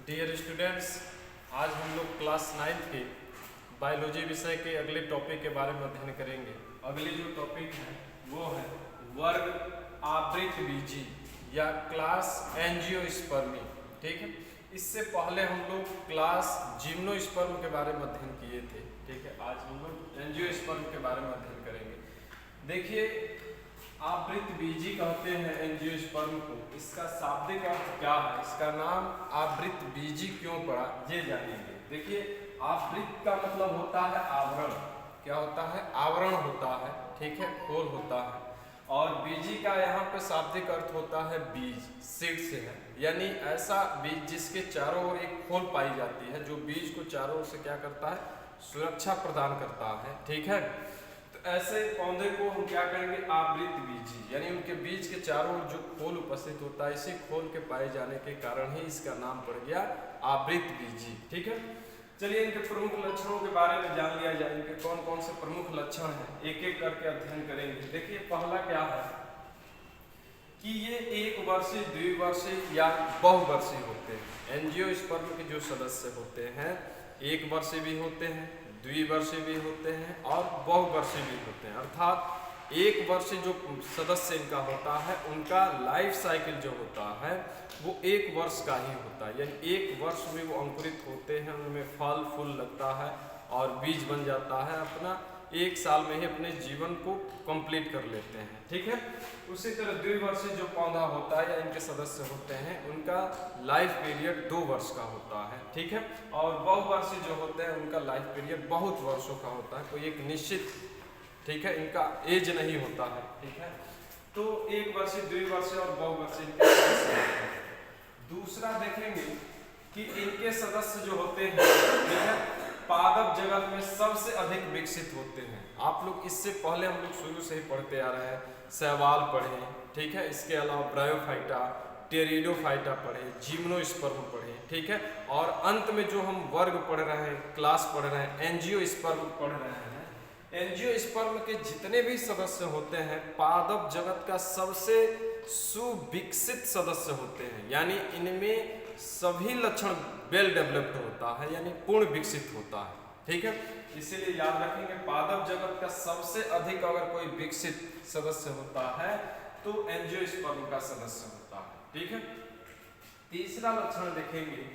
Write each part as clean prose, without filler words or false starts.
Dear students, आज हम लोग क्लास 9 के बायोलॉजी विषय के अगले टॉपिक के बारे में अध्ययन करेंगे। अगली जो टॉपिक है वो है वर्ग आवृतबीजी या क्लास एंजियोस्पर्मी। ठीक है, इससे पहले हम लोग क्लास जिम्नोस्पर्म के बारे में अध्ययन किए थे। ठीक है, आज हम लोग एंजियोस्पर्म के बारे में अध्ययन करेंगे। देखिए, आवृतबीजी कहते हैं एंजियोस्पर्म को। इसका शाब्दिक अर्थ क्या है, इसका नाम आवृतबीजी क्यों पड़ा, ये जानेंगे। देखिए, आवृत का मतलब होता है आवरण। क्या होता है? आवरण होता है। ठीक है, खोल होता है। और बीजी का यहाँ पे शाब्दिक अर्थ होता है बीज, सीड से है, यानी ऐसा बीज जिसके चारों ओर एक खोल पाई जाती है, जो बीज को चारों ओर से क्या करता है, सुरक्षा प्रदान करता है। ठीक है, ऐसे पौधे को हम क्या कहेंगे, आवृतबीजी, यानी उनके बीज के चारों ओर जो खोल उपस्थित होता है, इसी खोल के पाए जाने के कारण ही इसका नाम पड़ गया आवृतबीजी। ठीक है, चलिए इनके प्रमुख लक्षणों के बारे में जान लिया जाए। इनके कौन कौन से प्रमुख लक्षण हैं, एक एक करके अध्ययन करेंगे। देखिए, पहला क्या है कि ये एक वर्षीय, द्विवर्षीय या बहुवर्षीय होते हैं। एंजियोस्पर्म के जो सदस्य होते हैं, एक वर्षीय भी होते हैं, द्विवर्षीय भी होते हैं और बहुवर्षीय भी होते हैं। अर्थात एक वर्षीय जो सदस्य इनका होता है, उनका लाइफ साइकिल जो होता है वो एक वर्ष का ही होता है, यानी एक वर्ष में वो अंकुरित होते हैं, उनमें फल फूल लगता है और बीज बन जाता है। अपना एक साल में ही अपने जीवन को कंप्लीट कर लेते हैं। ठीक है, उसी तरह द्विवर्षीय जो पौधा होता है या इनके सदस्य होते हैं, उनका लाइफ पीरियड 2 वर्ष का होता है। ठीक है, और बहुवर्षीय जो होते हैं उनका लाइफ पीरियड बहुत वर्षों का होता है, कोई एक निश्चित, ठीक है, इनका एज नहीं होता है। ठीक है, तो एक वर्षीय, द्विवर्षीय और बहुवर्षीय। दूसरा देखेंगे कि इनके सदस्य जो होते हैं, ठीक है, पादप जगत में सबसे अधिक विकसित होते हैं। आप लोग इससे पहले हम लोग शुरू से ही पढ़ते आ रहे हैं, शैवाल पढ़े, ठीक है, इसके अलावा ब्रायोफाइटा, टेरिडोफाइटा पढ़े, जिम्नोस्पर्म पढ़े। ठीक है, और अंत में जो हम वर्ग पढ़ रहे हैं, क्लास पढ़ रहे हैं, एंजियोस्पर्म पढ़ रहे हैं। एंजियोस्पर्म के जितने भी सदस्य होते हैं, पादप जगत का सबसे सुविकसित सदस्य होते हैं, यानी इनमें सभी लक्षण वेल डेवलप्ड होता है, यानी पूर्ण विकसित होता है। ठीक है, इसीलिए याद रखेंगे, पादप जगत का सबसे अधिक अगर कोई विकसित सदस्य होता है तो एंजियोस्पर्म का सदस्य होता है। ठीक है, तीसरा लक्षण देखेंगे,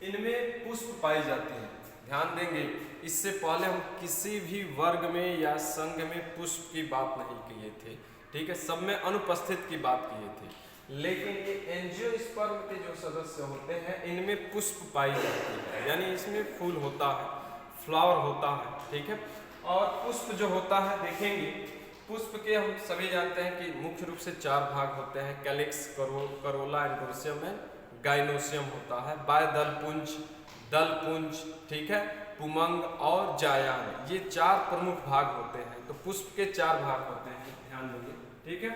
इनमें पुष्प पाई जाती है। ध्यान देंगे, इससे पहले हम किसी भी वर्ग में या संघ में पुष्प की बात नहीं किए थे। ठीक है, सब में अनुपस्थित की बात किए थे, लेकिन ये एंजियोस्पर्म के जो सदस्य होते हैं, इनमें पुष्प पाई जाती है, यानी इसमें फूल होता है, फ्लावर होता है। ठीक है, और पुष्प जो होता है, देखेंगे पुष्प के हम सभी जानते हैं कि मुख्य रूप से 4 भाग होते हैं, calyx, Corolla, androecium and gynoecium होता है, बायदलपुंज, दलपुंज, ठीक है, पुमंग और जायान, ये 4 प्रमुख भाग होते हैं। तो पुष्प के 4 भाग होते हैं, ध्यान देंगे। ठीक है,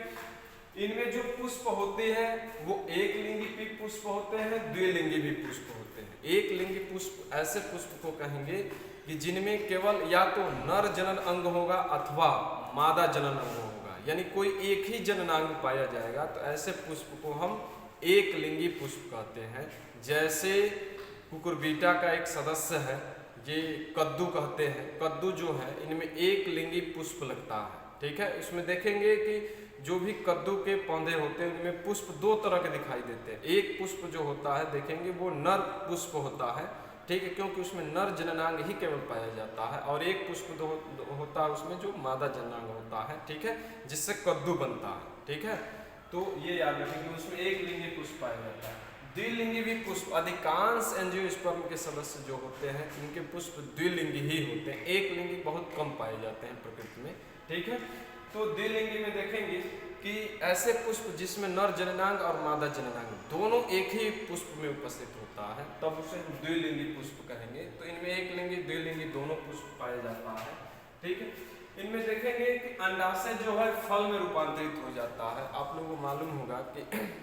इनमें जो पुष्प होते हैं वो एक लिंगी भी पुष्प होते हैं, द्विलिंगी भी पुष्प होते हैं। एक लिंगी पुष्प ऐसे पुष्प को कहेंगे कि जिनमें केवल या तो नर जनन अंग होगा अथवा मादा जनन अंग होगा, यानी कोई एक ही जननांग पाया जाएगा, तो ऐसे पुष्प को हम एक लिंगी पुष्प कहते हैं। जैसे कुकुरबीटा का एक सदस्य है, ये कद्दू कहते हैं। कद्दू जो है, इनमें एक लिंगी पुष्प लगता है। ठीक है, इसमें देखेंगे कि जो भी कद्दू के पौधे होते हैं, उनमें पुष्प 2 तरह के दिखाई देते हैं। एक पुष्प जो होता है, देखेंगे वो नर पुष्प होता है, ठीक है, क्योंकि उसमें नर जननांग ही केवल पाया जाता है, और एक पुष्प होता है उसमें जो मादा जननांग होता है, ठीक है, जिससे कद्दू बनता है। ठीक है, तो ये याद रखेंगे, उसमें एक लिंगी पुष्प पाया जाता है। द्विलिंगी भी पुष्प, अधिकांश एंजियोस्पर्म के सदस्य जो होते हैं, इनके पुष्प द्विलिंगी ही होते हैं, एक लिंगी बहुत कम पाए जाते हैं प्रकृति में। ठीक है, तो द्विलिंगी में देखेंगे कि ऐसे पुष्प जिसमें नर जननांग और मादा जननांग दोनों एक ही पुष्प में उपस्थित होता है, तब उसे हम द्विलिंगी पुष्प कहेंगे। तो इनमें एक लिंगी, द्विलिंगी दोनों पुष्प पाया जाता है। ठीक है, इनमें देखेंगे कि अंडाशय जो है फल में रूपांतरित हो जाता है। आप लोगों को मालूम होगा कि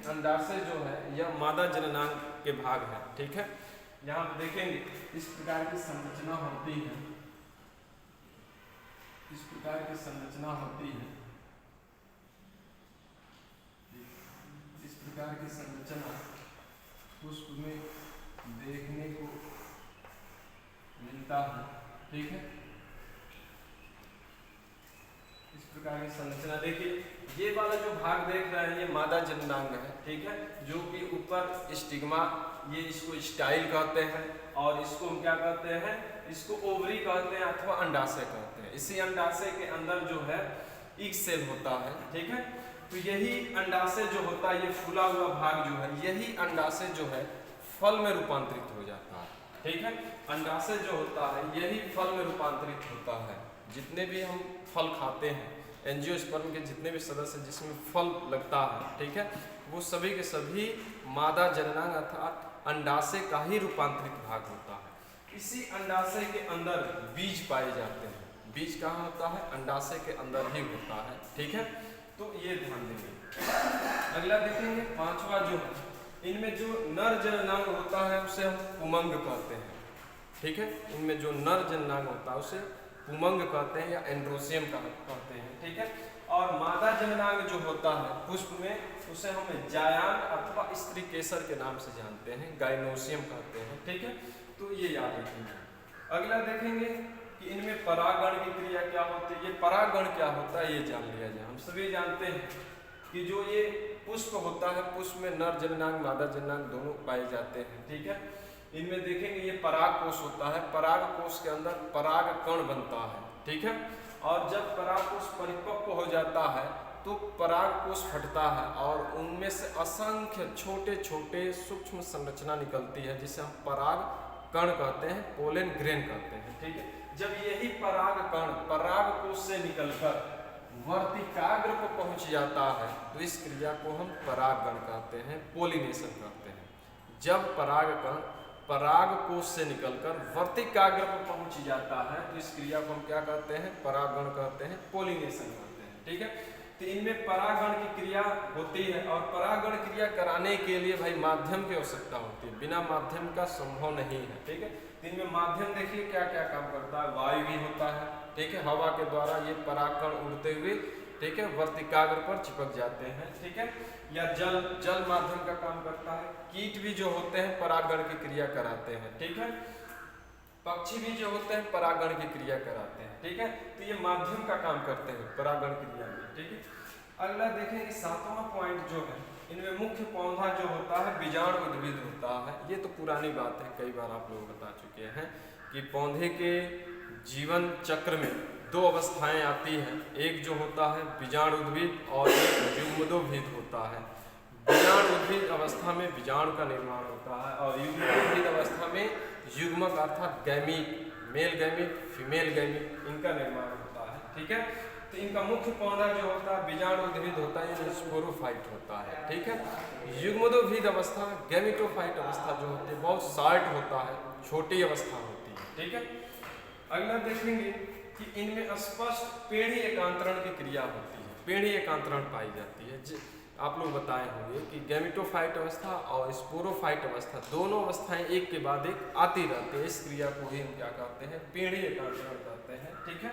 अंडाशय जो है यह मादा जननांग के भाग है। ठीक है, यहाँ पे देखेंगे इस प्रकार की संरचना होती है, इस प्रकार की संरचना होती है, इस प्रकार की संरचना पुष्प में देखने को मिलता है। ठीक है, इस प्रकार की संरचना देखिए, ये वाला जो भाग देख रहे हैं ये मादा जननांग है। ठीक है, जो कि ऊपर स्टिग्मा, ये इसको स्टाइल कहते हैं, और इसको हम क्या कहते हैं, इसको ओवरी कहते हैं अथवा अंडाशय कहते हैं। इसी अंडाशय के अंदर जो है एक सेल होता है। ठीक है, तो यही अंडाशय जो होता है, ये फूला हुआ भाग जो है, यही अंडाशय जो है फल में रूपांतरित हो जाता है। ठीक है, अंडाशय जो होता है यही फल में रूपांतरित होता है। जितने भी हम फल खाते हैं, एंजियोस्पर्म के जितने भी सदस्य जिसमें फल लगता है, ठीक है, वो सभी के सभी मादा जननांग अर्थात अंडाशय का ही रूपांतरित भाग होता है। इसी अंडाशय के अंदर बीज पाए जाते हैं। बीज कहाँ होता है, अंडाशय के अंदर ही होता है। ठीक है, तो ये ध्यान देंगे। अगला देखेंगे, पांचवा जो है, इनमें जो नर जननांग होता है उसे हम पुमंग कहते हैं। ठीक है, इनमें जो नर जननांग होता है उसे पुमंग कहते हैं या एंड्रोसियम कहते हैं। ठीक है, और मादा जननांग जो होता है पुष्प में, उसे हम जायान अथवा स्त्री केसर के नाम से जानते हैं, गाइनोसियम कहते हैं। ठीक है, तो ये याद रखेंगे। अगला देखेंगे कि इनमें परागण की क्रिया क्या होती है। ये परागण क्या होता है ये जान लिया जाए। हम सभी जानते हैं कि जो ये पुष्प होता है, पुष्प में नर जननांग मादा जननांग दोनों पाए जाते हैं। ठीक है, इनमें देखेंगे ये पराग कोश होता है। पराग कोश के अंदर पराग कण बनता है। ठीक है, और जब पराग कोश परिपक्व हो जाता है तो पराग कोश फटता है और उनमें से असंख्य छोटे छोटे सूक्ष्म संरचना निकलती है, जिसे हम पराग कण कहते हैं, पोलन ग्रेन कहते हैं। ठीक है, जब यही पराग कण पराग कोश से निकलकर वर्तिकाग्र को पहुंच जाता है तो इस क्रिया को हम परागण कहते हैं, पोलिनेशन कहते हैं। जब पराग कण पराग कोश से निकलकर वर्तिकाग्र पर पहुंच जाता है तो इस क्रिया को हम क्या कहते हैं, परागण कहते हैं, पोलिनेशन कहते हैं। ठीक है, तो इनमें परागण की क्रिया होती है और परागण क्रिया कराने के लिए भाई माध्यम की आवश्यकता होती है, बिना माध्यम का संभव नहीं है। ठीक है, तो इनमें माध्यम देखिए क्या क्या काम करता है, वायु भी होता है। ठीक है, हवा के द्वारा ये परागकण उड़ते हुए, ठीक है, वर्तिकाग्र पर चिपक जाते हैं। ठीक है, या जल माध्यम का काम करता है। कीट भी जो होते हैं परागण की क्रिया कराते हैं। ठीक है, पक्षी भी जो होते हैं परागण की क्रिया कराते हैं। ठीक है, तो ये माध्यम का काम करते हैं परागण क्रिया में। ठीक है, अगला देखें कि सातवां पॉइंट जो है, इनमें मुख्य पौधा जो होता है बीजाणु उद्भिद होता है। ये तो पुरानी बात है, कई बार आप लोग बता चुके हैं कि पौधे के जीवन चक्र में दो अवस्थाएं आती हैं। एक जो होता है बीजाणु उद्भिद और एक युग्मोद्भिद होता है। बीजाणु उद्भिद अवस्था में बीजाणु का निर्माण होता है और युग्मोद्भिद अवस्था में युग्मक अर्थात gamete, male gamete, female gamete, इनका निर्माण होता है। ठीक है, तो इनका मुख्य पौधा जो होता है बीजाणु उद्भिद होता है, ये स्पोरोफाइट होता है। ठीक है, युग्मोद्भिद अवस्था, गैमेटोफाइट अवस्था जो होती है बहुत शार्ट होता है, छोटी अवस्था होती है। ठीक है, अगला देखेंगे कि इनमें स्पष्ट पेड़ी एकांतरण की क्रिया होती है, पेड़ी एकांतरण पाई जाती है। आप लोग बताए होंगे कि गैमेटोफाइट अवस्था और स्पोरोफाइट अवस्था दोनों अवस्थाएं एक के बाद एक आती रहती है। इस क्रिया को ही हम क्या कहते हैं, पेड़ी एकांतरण कहते हैं। ठीक है,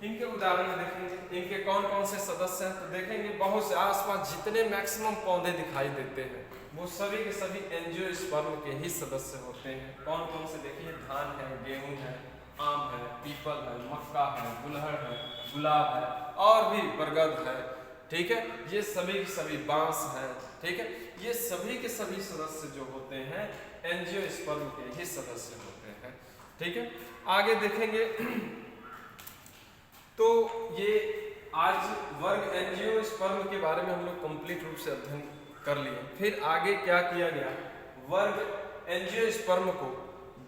इनके उदाहरण देखेंगे, इनके कौन कौन से सदस्य हैं तो देखेंगे बहुत से आसपास जितने मैक्सिमम पौधे दिखाई देते हैं वो सभी के सभी एंजियोस्पर्म के ही सदस्य होते हैं। कौन कौन से देखिए, धान है, गेहूं है, आम है, पीपल है, मक्का है, गुलहड़ है, गुलाब है और भी बरगद है। ठीक है, ये सभी के सभी बांस है। ठीक है, ये सभी के सभी सदस्य जो होते हैं एंजियोस्पर्म के ही सदस्य होते हैं। ठीक है, आगे देखेंगे तो ये आज वर्ग एंजियोस्पर्म के बारे में हम लोग कंप्लीट रूप से अध्ययन कर लिए। फिर आगे क्या किया गया, वर्ग एंजियोस्पर्म को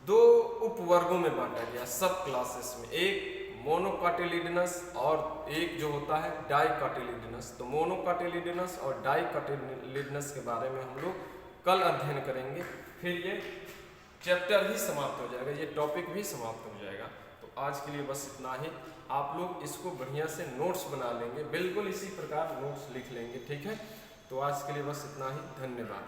दो उपवर्गों में बांटा गया, सब क्लासेस में। एक मोनोकाटिलिडनस और एक जो होता है डाइकाटिलिडनस। तो मोनोकाटिलिडनस और डाइकाटिलिडनस के बारे में हम लोग कल अध्ययन करेंगे। फिर ये चैप्टर ही समाप्त हो जाएगा, ये टॉपिक भी समाप्त हो जाएगा। तो आज के लिए बस इतना ही। आप लोग इसको बढ़िया से नोट्स बना लेंगे, बिल्कुल इसी प्रकार नोट्स लिख लेंगे। ठीक है, तो आज के लिए बस इतना ही। धन्यवाद।